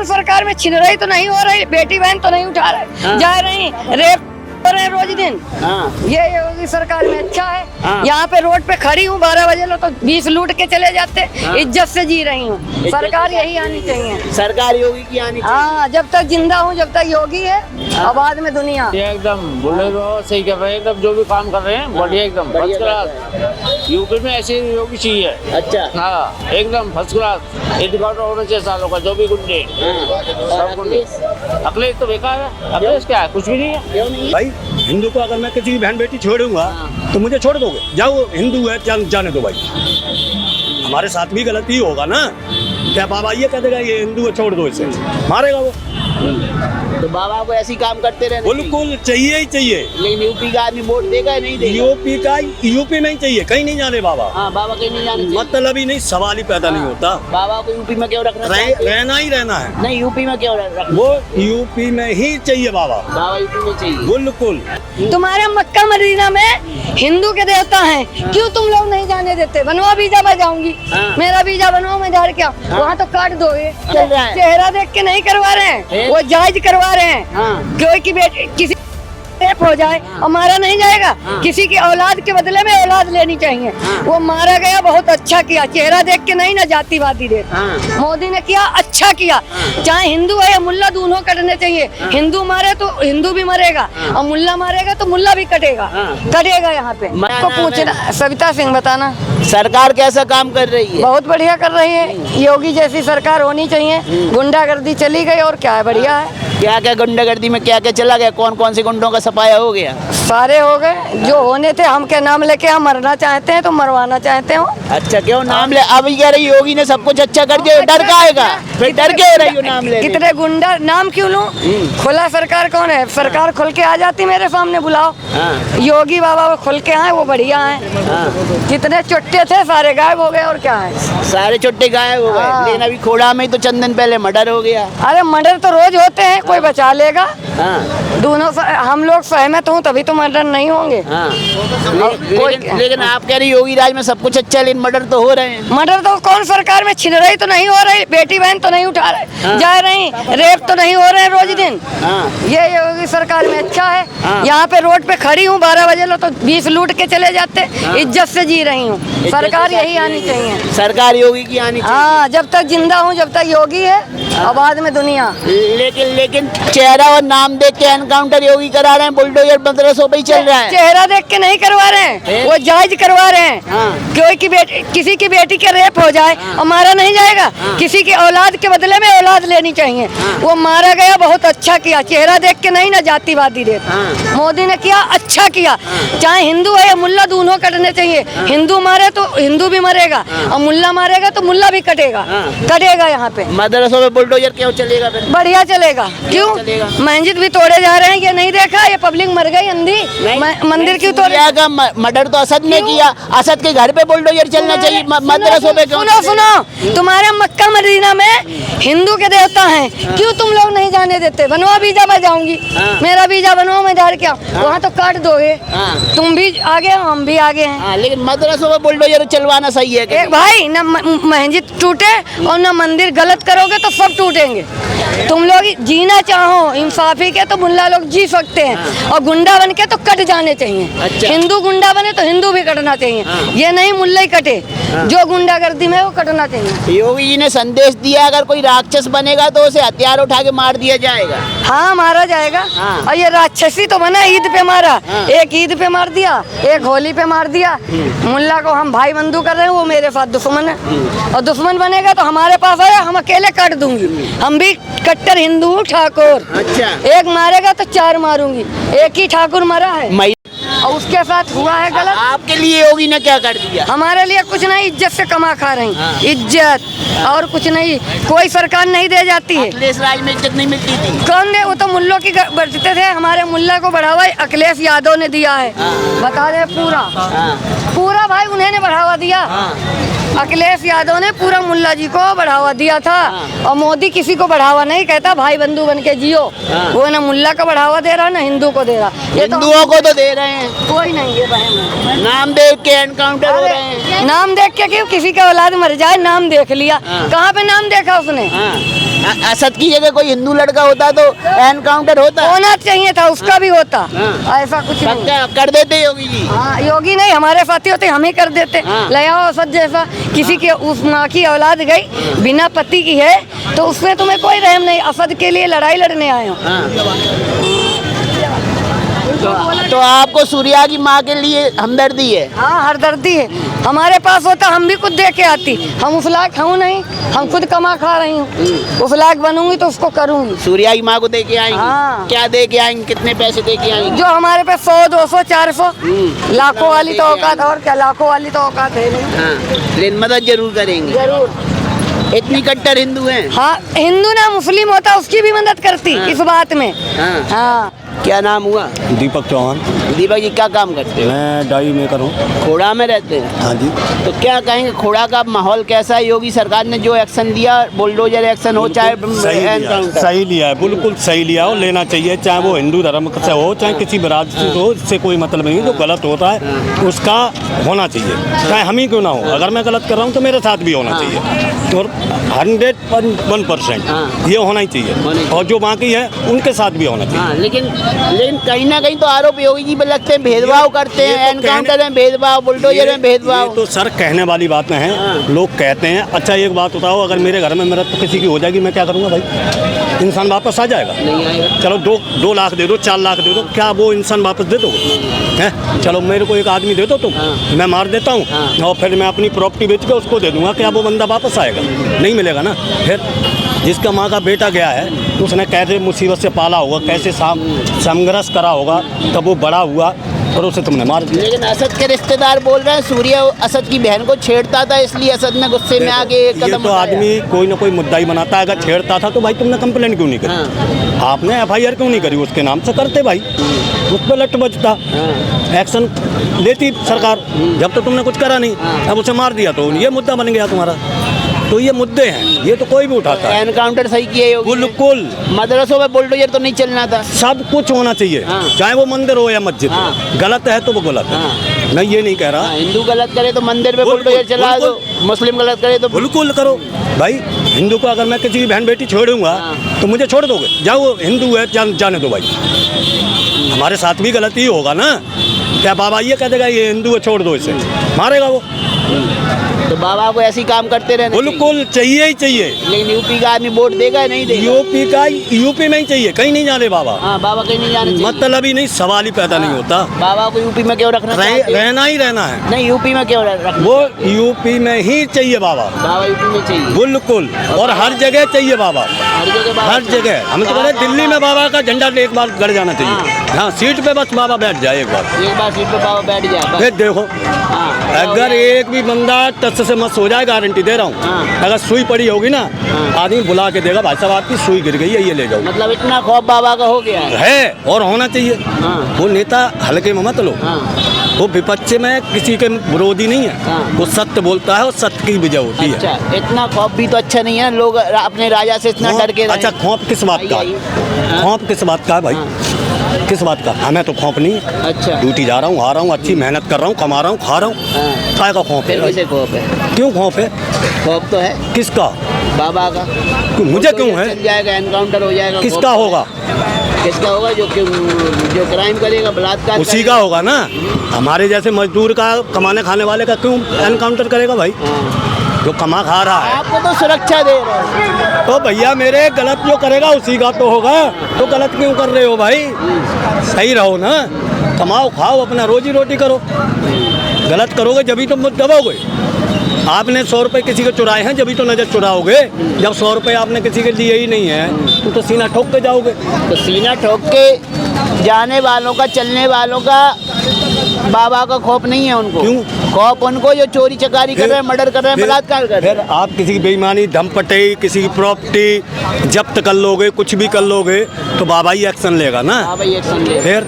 सरकार में छिन रही तो नहीं हो रही, बेटी बहन तो नहीं उठा रहे, जा रही रेप कर रहे हैं रोज दिन। ये योगी सरकार में अच्छा है। यहाँ पे रोड पे खड़ी हूँ 12 बजे लो तो 20 लूट के चले जाते, इज्जत से जी रही हूँ। सरकार यही आनी चाहिए, सरकार योगी की आनी चाहिए। हाँ, जब तक जिंदा हूँ, जब तक योगी है, और बाद में दुनिया। ये एकदम बोले तो सही कर रहे हैं, एकदम जो भी काम कर रहे हैं बढ़िया, एकदम फर्स्ट क्लास। यूपी में ऐसे योगी चाहिए। अच्छा, हाँ, एकदम फर्स्ट क्लास। एडवोकेट होना चाहिए सालों का, जो भी गुंडे सब गुंडे। अखिलेश तो बेकार है, अखिलेश क्या है, कुछ भी नहीं है। क्यों नहीं? भाई हिंदू को अगर मैं किसी की बहन बेटी छोड़ूंगा तो मुझे छोड़ दोगे? जाओ, हिंदू है, जाने दो भाई। हमारे साथ भी गलती होगा ना, क्या बाबा ये कह देगा ये हिंदू है छोड़ दो इसे, मारेगा वो? तो बाबा को ऐसी काम करते रहना बिल्कुल चाहिए ही चाहिए। लेकिन यूपी का आदमी वोट देगा या नहीं देगा? यूपी में ही चाहिए, कहीं नहीं जाने बाबा। हाँ, बाबा कहीं नहीं जाना चाहिए। मतलब ही नहीं, सवाल ही पैदा नहीं होता। बाबा को यूपी में क्यों रखना चाहिए? रहना ही रहना है। नहीं, यूपी में क्यों रखना? वो यूपी में ही चाहिए बाबा, बाबा यूपी में चाहिए। बिल्कुल। तुम्हारे मक्का मदीना में हिंदू के देवता हैं, क्यों तुम लोग नहीं जाने देते? बनवा वीजा, मैं जाऊंगी, मेरा वीजा बनवाओ, मैं जा क्या वहाँ तो काट दोगे। चल रहा है। चेहरा देख के नहीं करवा रहे हैं, वो जायज करवा रहे हैं। कोई की बेटी किसी रेप हो जाए और मारा नहीं जाएगा, किसी की औलाद के बदले में औलाद लेनी चाहिए। वो मारा गया, बहुत अच्छा किया, चेहरा देख के नहीं ना जातिवादी दे। मोदी ने किया, अच्छा किया। चाहे हिंदू है या मुल्ला, दोनों कटने चाहिए। हिंदू मारे तो हिंदू भी मरेगा, और मुल्ला मारेगा तो मुल्ला भी कटेगा, कटेगा। यहाँ पे को पूछना, सविता सिंह बताना। सरकार कैसा काम कर रही है? बहुत बढ़िया कर रही है, योगी जैसी सरकार होनी चाहिए। गुंडागर्दी चली गई और क्या है, बढ़िया है। क्या क्या गुंडागर्दी में क्या क्या चला गया? कौन कौन से गुंडों का सफाया हो गया? सारे हो गए जो होने थे। हम के नाम लेके हम मरना चाहते हैं तो मरवाना चाहते हो। अच्छा, क्यों नाम ले? अब कह रही योगी ने सब कुछ अच्छा कर दिया, डर का आएगा? फिर डर के रही हो नाम ले? कितने गुंडा, नाम क्यों लूं? खुला सरकार कौन है? सरकार खुल के आ जाती मेरे सामने, बुलाओ। योगी बाबा वो खुल के आए, वो बढ़िया है। जितने चुट्टे थे सारे गायब हो गए, और क्या है, सारे चुट्टे गायब हो गए। लेकिन अभी खोड़ा में तो चंद दिन पहले मर्डर हो गया। अरे मर्डर तो रोज होते हैं, कोई बचा लेगा? दोनों हम लोग सहमत हूँ तभी तो मर्डर नहीं होंगे। लेकिन आप कह रही योगी राज में सब कुछ अच्छा है, लेकिन मर्डर तो हो रहे हैं। मर्डर तो कौन सरकार में छिन रही तो नहीं हो रही, बेटी बहन तो नहीं उठा रहे, जा रही रेप तो नहीं हो रहे हैं रोज दिन। ये योगी सरकार में अच्छा है। यहाँ पे रोड पे खड़ी हूँ 12 बजे लो तो 20 लूट के चले जाते, इज्जत से जी रही हूँ। सरकार यही आनी चाहिए, सरकार योगी की आनी चाहिए। हाँ, जब तक जिंदा हूँ, जब तक योगी है, और बाद में दुनिया। लेकिन चेहरा और नाम देख के एनकाउंटर योगी करा रहे हैं, बुलडोजर मदरसों पे ही चल रहा है। चेहरा देख के नहीं करवा रहे हैं, वो जायज करवा रहे हैं। कोई की बेटी, किसी की बेटी के रेप हो जाए और मारा नहीं जाएगा, किसी की औलाद के बदले में औलाद लेनी चाहिए। वो मारा गया, बहुत अच्छा किया, चेहरा देख के नहीं ना जातिवादी दे। मोदी ने किया, अच्छा किया। चाहे हिंदू है या मुल्ला, दोनों कटने चाहिए। हिंदू मारे तो हिंदू भी मरेगा, और मुल्ला मारेगा तो मुल्ला भी कटेगा, कटेगा। यहाँ पे मदरसों में बुलडोजर क्यों चलेगा? फिर बढ़िया चलेगा। क्यों? मस्जिद भी तोड़े जा रहे हैं, ये नहीं देखा? ये पब्लिक मर गई अंधी, मंदिर क्यों तोड़े? मर्डर तो असद ने किया, असद के घर पे बुलडोजर चलना चाहिए, मदरसों पे क्यों? सुनो, तुम्हारे मक्का मदीना में हिंदू के देवता हैं, क्यों तुम लोग नहीं जाने देते? बनवा वीजा, मैं जाऊंगी, मेरा वीजा बनवाओ, मैं जा क्या वहाँ तो काट दोगे। तुम भी आगे हो, हम भी आगे हैं। लेकिन मदरसों में बुलडोजर चलवाना सही है? एक भाई, न मस्जिद टूटे और न मंदिर, गलत करोगे तो सब टूटेंगे। तुम लोग जीना चाहो इंसाफी के तो मुल्ला लोग जी सकते हैं, और गुंडा बन के तो कट जाने चाहिए। अच्छा। हिंदू गुंडा बने तो हिंदू भी कटना चाहिए। ये नहीं मुल्ला ही कटे, जो गुंडागर्दी में वो कटना चाहिए। योगी जी ने संदेश दिया, अगर कोई राक्षस बनेगा तो उसे हथियार उठा के मार दिया जाएगा। हाँ, मारा जाएगा। और ये राक्षसी तो बना, ईद पे मारा, एक ईद पे मार दिया, एक होली पे मार दिया। मुल्ला को हम भाई बंधु कर रहे हैं, वो मेरे साथ दुश्मन है, और दुश्मन बनेगा तो हमारे पास आया, हम अकेले काट दूंगी। हम भी कट्टर हिंदू हूँ, ठाकुर। अच्छा। एक मारेगा तो 4 मारूंगी, एक ही ठाकुर मरा है और उसके साथ हुआ है गलत। आपके लिए योगी ने क्या कर दिया? हमारे लिए कुछ नहीं, इज्जत से कमा खा रही, इज्जत और कुछ नहीं। कोई सरकार नहीं दे जाती है। अखिलेश राज में इज्जत नहीं मिलती थी? कौन दे? वो तो मुल्लों की बढ़ते थे, हमारे मुल्ला को बढ़ावा अखिलेश यादव ने दिया है। बता दे पूरा भाई उन्हें ने बढ़ावा दिया। अखिलेश यादव ने पूरा मुल्ला जी को बढ़ावा दिया था, और मोदी किसी को बढ़ावा नहीं कहता, भाई बंधु बन के जियो। वो ना मुल्ला का बढ़ावा दे रहा, ना हिंदू को दे रहा। ये हिंदुओं को तो दे रहे हैं, कोई नहीं है बहन। नाम देख के एनकाउंटर हो रहे हैं। नाम देख के क्यों? किसी का औलाद मर जाए, नाम देख लिया। कहाँ पे नाम देखा उसने? असद की जगह कोई हिंदू लड़का होता तो एनकाउंटर होता। होना चाहिए था, उसका भी होता। हाँ। ऐसा कुछ नहीं। पक्का कर देते योगी जी। हाँ, योगी नहीं, हमारे साथी होते हम ही कर देते। हाँ। ले आओ असद जैसा, किसी की उस माँ की औलाद गई बिना पति की है तो उसमें तुम्हें कोई रहम नहीं। असद के लिए लड़ाई लड़ने आए हो। तो आपको सूर्या की माँ के लिए हमदर्दी है। हाँ, हरदर्दी है। हमारे पास होता हम भी खुद दे के आती। हम उस लायक हूँ नहीं, हम खुद कमा खा रही हूँ। उस लायक बनूंगी तो उसको करूंगी। सूर्या की माँ को दे के आएंगे। हाँ। क्या दे के आएंगे, कितने पैसे दे के आएंगे? जो हमारे पे 100, 200, 400 लाखों वाली तो औकात, और क्या लाखों वाली तो औकात है नहीं। हाँ, लेकिन मदद जरूर करेंगे। जरूर। इतनी कट्टर हिंदू हैं। हाँ, हिंदू ना मुस्लिम होता उसकी भी मदद करती। हाँ। इस बात में। हाँ। हाँ। क्या नाम हुआ? दीपक चौहान। दीपक जी क्या काम करते हो? मैं डाई मेकर हूँ। खोड़ा में रहते हैं। हाँ जी। तो क्या कहेंगे, खोड़ा का माहौल कैसा है? योगी सरकार ने जो एक्शन दिया, बुलडोजर एक्शन हो चाहे एनकाउंटर, सही लिया है, बिल्कुल सही लिया और लेना चाहिए, चाहे वो हिंदू धर्म से हो चाहे किसी भी राज्य से हो, इससे कोई मतलब नहीं। जो गलत होता है उसका होना चाहिए, चाहे हम ही क्यों ना हो। अगर मैं गलत कर रहा हूँ तो मेरे साथ भी होना चाहिए और 101% ये होना ही चाहिए, और जो बाकी है उनके साथ भी होना चाहिए। हाँ, लेकिन कहीं ना कहीं तो आरोप योगी जी पे लगते हैं, भेदभाव करते हैं, एनकाउंटर में भेदभाव, बुलडोजर में भेदभाव। तो सर कहने वाली बात में है, लोग कहते हैं। अच्छा एक बात बताओ, अगर मेरे घर में मृत्यु तो किसी की हो जाएगी, मैं क्या करूँगा भाई? इंसान वापस आ जाएगा? नहीं आएगा। चलो 2 लाख दे दो, 4 लाख दे दो, क्या वो इंसान वापस दे दो? हैं? चलो मेरे को एक आदमी दे दो तुम, मैं मार देता हूँ और फिर मैं अपनी प्रॉपर्टी बेच के उसको दे दूंगा, क्या वो बंदा वापस आएगा? नहीं मिलेगा ना। फिर जिसका माँ का बेटा गया है उसने कैसे मुसीबत से पाला होगा, कैसे संघर्ष करा होगा, तब वो बड़ा हुआ और उसे तुमने मार दिया। लेकिन असद के रिश्तेदार बोल रहे हैं सूर्या असद की बहन को छेड़ता था, इसलिए असद ने गुस्से में आके एक ये कदम तो आदमी कोई ना कोई मुद्दा ही बनाता है। अगर छेड़ता था तो भाई तुमने कंप्लेंट क्यों नहीं करी? आपने FIR क्यों नहीं करी? उसके नाम से करते भाई, उस पर लट बजता, एक्शन लेती सरकार। जब तो तुमने कुछ करा नहीं, अब उसे मार दिया तो ये मुद्दा बन गया तुम्हारा। तो ये मुद्दे हैं, ये तो कोई भी उठाता है। एनकाउंटर सही किया योगी ने। बिल्कुल। मदरसों में बुलडोजर तो नहीं चलना था। सब कुछ होना चाहिए, चाहे वो मंदिर हो या मस्जिद हो। गलत है तो वो गलत है, मैं ये नहीं कह रहा। हिंदू गलत करे तो मंदिर में बुलडोजर चला दो, मुस्लिम गलत करे तो बिल्कुल करो भाई। हिंदू को अगर मैं किसी की बहन बेटी छोड़ूंगा तो मुझे छोड़ दोगे? जाओ हिंदू है जाने दो भाई। हमारे साथ भी गलती होगा ना। क्या बाबा ये कह देगा ये हिंदू है छोड़ दो इसे? मारेगा वो। तो बाबा को ऐसी काम करते रहना बिल्कुल चाहिए ही चाहिए। लेकिन यूपी का आदमी वोट देगा या नहीं देगा? यूपी में ही चाहिए, कहीं नहीं जाने बाबा। हाँ, बाबा कहीं नहीं जाने चाहिए। मतलब ही नहीं, सवाल ही पैदा नहीं होता। बाबा को यूपी में क्यों रखना? रहना ही रहना है। नहीं, यूपी में क्यों रखना? वो यूपी में ही चाहिए बाबा। बाबा यूपी में चाहिए बिल्कुल, और हर जगह चाहिए बाबा, हर जगह। हम तो बोले दिल्ली में बाबा का झंडा एक बार गड़ जाना चाहिए। हाँ, सीट पे बस बाबा बैठ जाए एक बार सीट पे बाबा बैठ जाए। फिर देखो, अगर एक भी बंदा टस से मस हो जाए, गारंटी दे रहा हूँ। अगर सुई पड़ी होगी ना, आदमी बुला के देगा, भाई साहब आपकी सुई गिर गई है, ये ले जाओ। मतलब इतना खौफ बाबा का हो गया है और होना चाहिए। वो नेता हल्के में मत लो। वो विपक्ष में किसी के विरोधी नहीं है, वो सत्य बोलता है और सत्य की विजय होती है। अच्छा, इतना खौफ भी तो अच्छा नहीं है। लोग अपने राजा से इतना डर के। अच्छा, खौफ किस बात का? खौफ किस बात का है भाई? किस बात का? हमें तो खौफ नहीं है। अच्छा, ड्यूटी जा रहा हूँ, आ रहा हूँ, अच्छी मेहनत कर रहा हूँ, कमा रहा हूँ, खा रहा हूँ। काय का खौफ है? खौफ है? क्यों खौफ है? खौफ तो है। किसका? बाबा का। मुझे क्यों है? चल जाएगा, एनकाउंटर हो जाएगा। किसका होगा? किसका होगा? जो क्राइम करेगा, बलात्कार उसी का होगा ना। हमारे जैसे मजदूर का, कमाने खाने वाले का क्यों एनकाउंटर करेगा भाई? जो कमा खा रहा है। आपको तो सुरक्षा दे रहे हैं। तो भैया मेरे गलत जो करेगा उसी का तो होगा। तो गलत क्यों कर रहे हो भाई? सही रहो ना, कमाओ खाओ, अपना रोजी रोटी करो। गलत करोगे जब तो दबाओगे। आपने 100 रुपये किसी के चुराए हैं, जब तो नजर चुराओगे। जब 100 रुपये आपने किसी के लिए ही नहीं है तो सीना ठोक के जाओगे। तो सीना ठोक के जाने वालों का, चलने वालों का बाबा का खौफ नहीं है उनको। क्यों खौफ? उनको जो चोरी चकारी कर रहे हैं, मर्डर कर रहे हैं, बलात्कार कर रहे हैं। फिर आप किसी की बेईमानी, धमपटई, किसी की प्रॉपर्टी जब्त कर लोगे, कुछ भी कर लोगे तो बाबा ही एक्शन लेगा ना। बाबा ही एक्शन लेगा। फिर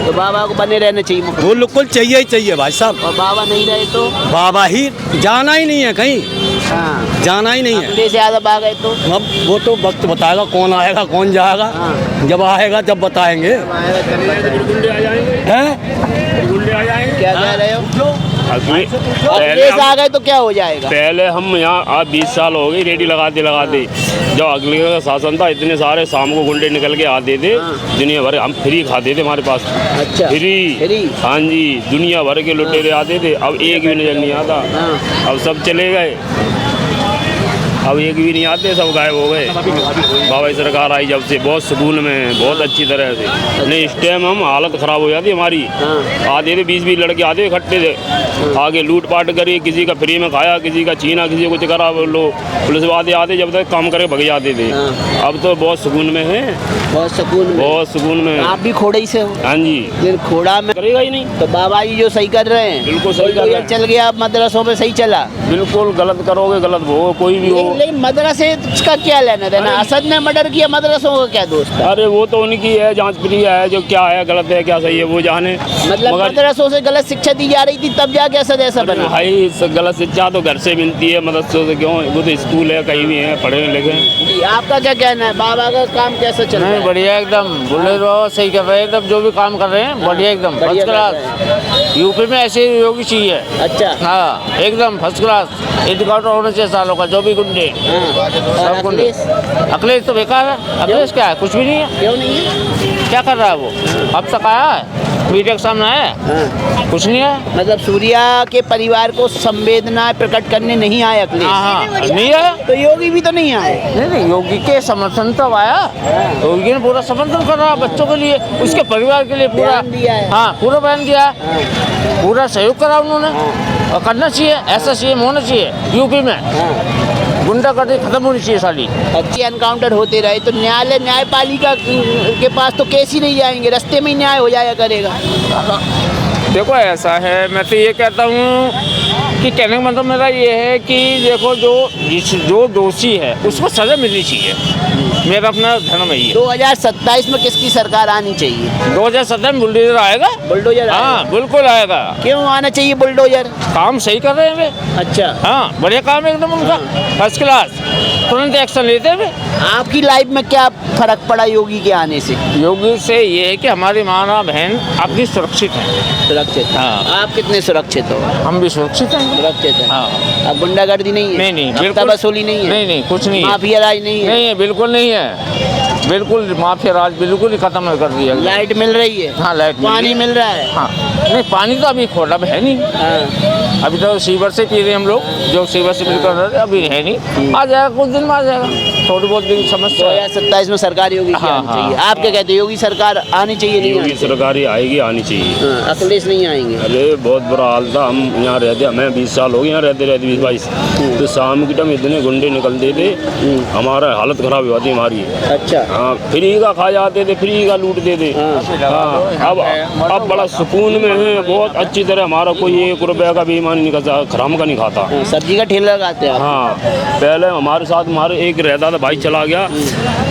तो बाबा को बने रहना चाहिए। वो बिल्कुल चाहिए ही चाहिए भाई साहब। और बाबा नहीं रहे तो बाबा ही, जाना ही नहीं है कहीं। हाँ, जाना ही नहीं है। अपने से आदम आ गए तो अब वो तो वक्त बताएगा कौन आएगा कौन जाएगा। जब आएगा जब बताएंगे। हैं? क्या कह रहे हो? अखिलेश आ गए तो क्या हो जाएगा? पहले हम यहाँ आज 20 साल हो गए रेडी लगाते जब अगले का शासन था इतने सारे शाम को गुंडे निकल के आते थे, दुनिया भर हम फ्री खाते थे हमारे पास। अच्छा, फ्री। हाँ जी, दुनिया भर के लुटेरे आते थे, अब एक भी नजर नहीं आता। अब सब चले गए, अब एक भी नहीं आते, सब गायब हो गए। बाबा की सरकार आई जब से बहुत सुकून में है, बहुत अच्छी तरह से। नहीं इस टाइम हम हालत ख़राब हो जाती हमारी। आते थे 20-20 लड़के आते इकट्ठे थे, आगे लूट पाट करी, किसी का फ्री में खाया, किसी का छीना, किसी को कुछ करा। लो पुलिस वाले आते जब तक काम करके भग जाते थे। अब तो बहुत सुकून में है, बहुत सुकून में। आप भी खोड़ा ही से हो? हाँ जी। फिर खोड़ा में करेगा ही नहीं तो बाबा जी जो सही कर रहे हैं, बिल्कुल सही कर रहे हैं। चल गया, मदरसों में सही चला। बिल्कुल गलत करोगे गलत हो, कोई भी हो। लेकिन मदरसे का क्या लेना देना? असद ने मर्डर किया, मदरसों का क्या दोस्त है? अरे वो तो उनकी है, जांच प्रक्रिया है, जो क्या है गलत है क्या सही है वो जाने। मतलब मदरसों से गलत शिक्षा दी जा रही थी तब जाके असद ऐसा बना। भाई गलत शिक्षा तो घर से मिलती है, मदरसों से क्यों? वो तो स्कूल है, कहीं भी है, पढ़े लिखे। आपका क्या कहना है, बाबा का काम कैसा चल रहा है? बढ़िया एकदम, बोले रहो सही कर रहे हैं एकदम, जो भी काम कर रहे हैं बढ़िया एकदम फर्स्ट क्लास। यूपी में ऐसे योगी चाहिए। अच्छा, हाँ एकदम फर्स्ट क्लास। एडवोकेट होना चाहिए सालों का, जो भी गुंडे सब गुंडे। अखिलेश तो बेकार है। अखिलेश क्या है? कुछ भी नहीं है। क्यों नहीं है? क्या कर रहा है वो? अब तक आया है, मीडिया के सामने आया है? कुछ नहीं है। मतलब सूर्या के परिवार को संवेदना प्रकट करने नहीं आए अखिलेश। हाँ नहीं है, तो योगी भी तो नहीं आए। नहीं योगी के समर्थन तो आया, योगी ने पूरा समर्थन कर रहा है बच्चों के लिए, उसके परिवार के लिए पूरा बयान दिया है। हाँ पूरा बयान दिया है, पूरा सहयोग करा उन्होंने। और करना चाहिए, ऐसा सीएम होना चाहिए यूपी में। गुंडागर्दी खत्म होनी चाहिए साली। अच्छे एनकाउंटर होते रहे तो न्यायालय न्यायपालिका के पास तो केस ही नहीं जाएंगे, रास्ते में ही न्याय हो जाया करेगा। देखो ऐसा है, मैं तो ये कहता हूँ कि कहने का मतलब मेरा ये है कि देखो जो दोषी है उसको सजा मिलनी चाहिए। मेरा अपना धर्म है ये। 2027 में किसकी सरकार आनी चाहिए? 2017 में बुलडोजर आएगा। बुलडोजर हाँ बिल्कुल आएगा। क्यों आना चाहिए बुलडोजर? काम सही कर रहे हैं वे। अच्छा, हाँ बढ़िया काम है एकदम उनका, फर्स्ट क्लास, तुरंत एक्शन लेते हैं वे। आपकी लाइफ में क्या फर्क पड़ा योगी के आने से? योगी से ये है कि हमारी माँ बहन अपनी सुरक्षित है। सुरक्षित? हाँ। आप कितने सुरक्षित हो? हम भी सुरक्षित हैं। सुरक्षित है। हाँ। अब गुंडागर्दी नहीं है? नहीं हफ्ता वसूली नहीं है? नहीं कुछ नहीं है। माफिया राज नहीं है? नहीं है, बिल्कुल नहीं है, बिल्कुल माफिया राज बिल्कुल ही खत्म कर दिया। लाइट मिल रही है? हाँ लाइट पानी मिल रहा है? हाँ नहीं पानी तो अभी खोटा है नहीं। हाँ। अभी तो सीवर से पी रहे हैं हम लोग, जो सीवर से मिलकर रहे अभी है नहीं, आ जाएगा कुछ दिन में आ जाएगा, थोड़ी बहुत दिन समस्या है। 2027 में सरकार योगी की आनी चाहिए। आप क्या कहते हैं, योगी सरकार आनी चाहिए नहीं? योगी सरकार ही आएगी, आनी चाहिए। हाँ, अखिलेश नहीं आएंगे? अरे बहुत बुरा हाल था, हम यहाँ रहते, हमें 20 साल हो गए यहाँ रहते 20-22। तो शाम के टाइम इतने गुंडे निकलते थे, हमारा हालत खराब हो जाती हमारी। अच्छा। हाँ फ्री का खा जाते थे, फ्री का लूटते थे। हाँ अब बड़ा सुकून में है, बहुत अच्छी तरह। हमारा कोई 1 रुपये का भी ईमान नहीं करता, हराम का नहीं खाता। सब्जी का ठेला लगाते हैं? हाँ पहले हमारे साथ हमारे एक रहता था भाई, चला गया,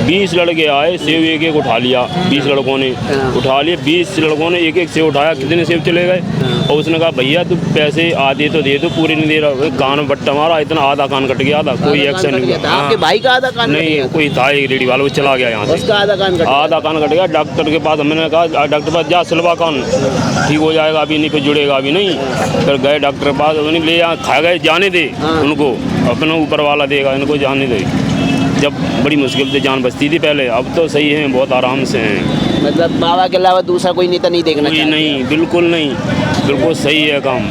20 लड़के आए, सेब एक उठा लिया, 20 लड़कों ने उठा लिए, 20 लड़कों ने एक सेब उठाया, कितने सेब चले गए। और उसने कहा भैया तू पैसे आधे तो दे दो, पूरे नहीं दे रहा। कान में बट्टा मारा, इतना आधा कान कट गया था, कोई एक्शन नहीं हुआ। आपके भाई का आधा कान नहीं, कोई था एक रेडी वाला, वो चला गया यहाँ से, उसका आधा कान कट गया। डॉक्टर के पास हमने कहा डॉक्टर के पास जा, सिलवा कान ठीक हो जाएगा, अभी नहीं, फिर जुड़ेगा अभी नहीं। फिर गए डॉक्टर के पास, उन्हें ले खा गए, जाने दे उनको, अपना ऊपर वाला देगा, इनको जाने दे। जब बड़ी मुश्किल से जान बचती थी पहले, अब तो सही है, बहुत आराम से हैं। मतलब बाबा के अलावा दूसरा कोई नेता नहीं देखना चाहिए? नहीं, बिल्कुल नहीं, बिल्कुल सही है काम।